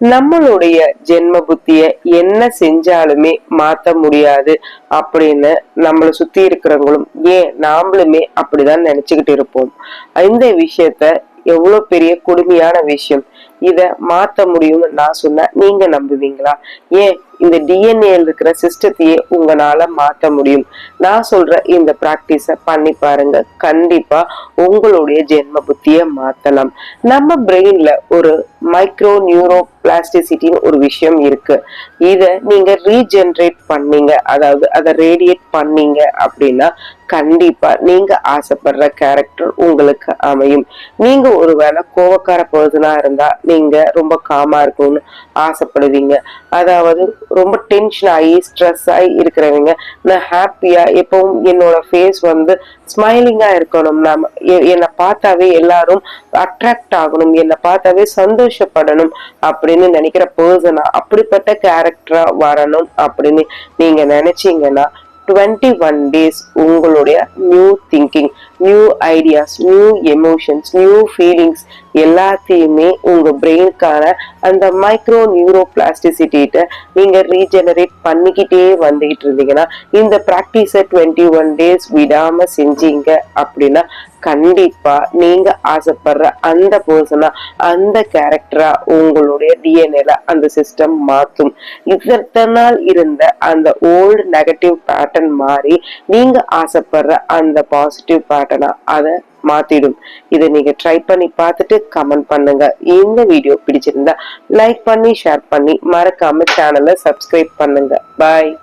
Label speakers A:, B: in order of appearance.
A: நம்மளுடைய ஜென்ம புத்திய என்ன செஞ்சாலுமே மாத்த முடியாது அப்படின்னு நம்மளை சுத்தி இருக்கிறவங்களும் ஏன் நாமளுமே அப்படிதான் நினைச்சுக்கிட்டு இருப்போம். இந்த விஷயத்த எவ்வளவு பெரிய கொடுமையான விஷயம். இத மாத்த முடியும்னு நான் சொன்ன நீங்க நம்புவீங்களா? ஏன் இந்த டிஎன்ஏ இருக்கிற சிஸ்டத்தையே உங்களால மாத்த முடியும். நான் சொல்ற இந்த பிராக்டிஸ பண்ணி பாருங்க, கண்டிப்பா உங்களுடைய ஜென்ம புத்திய மாத்தலாம். நம்ம பிரெயின்ல ஒரு மைக்ரோ நியூரோ பிளாஸ்டிசிட்டின்னு ஒரு விஷயம் இருக்கு. இத நீங்க ரீஜெனரேட் பண்ணீங்க, அதாவது அதை ரேடியேட் பண்ணீங்க அப்படின்னா கண்டிப்பா நீங்க ஆசைப்படுற கேரக்டர் உங்களுக்கு அமையும். நீங்க ஒருவேளை கோவக்கார பர்சனா இருந்தா நீங்க ரொம்ப காமா இருக்கும்னு ஆசைப்படுவீங்க. அதாவது ரொம்ப டென்ஷன் ஆகி ஸ்ட்ரெஸ் ஆகி இருக்கிறவங்க நான் ஹாப்பியா எப்பவும் என்னோட ஃபேஸ் வந்து ஸ்மைலிங்கா இருக்கணும், நாம என்னை பார்த்தாவே எல்லாரும் அட்ராக்ட் ஆகணும், என்னை பார்த்தாவே சந்தோஷப்படணும் அப்படின்னு நினைக்கிற பர்சனா அப்படிப்பட்ட கேரக்டரா வரணும் அப்படின்னு நீங்க நினைச்சீங்கன்னா 21 days உங்களுடைய new thinking, new ideas, new emotions, new feelings எல்லாத்தையுமே உங்க பிரெயினுக்கான அந்த மைக்ரோ நியூரோ பிளாஸ்டிசிட்டிட்ட நீங்க ரீஜெனரேட் பண்ணிக்கிட்டே வந்துகிட்டு இருந்தீங்கன்னா, இந்த பிராக்டிஸ 21 days விடாம செஞ்சீங்க அப்படின்னா கண்டிப்பா நீங்க ஆசைப்படுற அந்த பர்சனா, அந்த கேரக்டரா உங்களுடைய டிஎன்ஏல அந்த சிஸ்டம் மாத்தும். இத்தனை நாள் இருந்த அந்த ஓல்டு நெகட்டிவ் பேட்டர்ன் மாறி நீங்க ஆசைப்படுற அந்த பாசிட்டிவ் பேட்டர்னா அதை மாத்திடும். இதை நீங்க ட்ரை பண்ணி பார்த்துட்டு கமெண்ட் பண்ணுங்க. இந்த வீடியோ பிடிச்சிருந்தா லைக் பண்ணி ஷேர் பண்ணி மறக்காம சேனலை சப்ஸ்கிரைப் பண்ணுங்க. பாய்.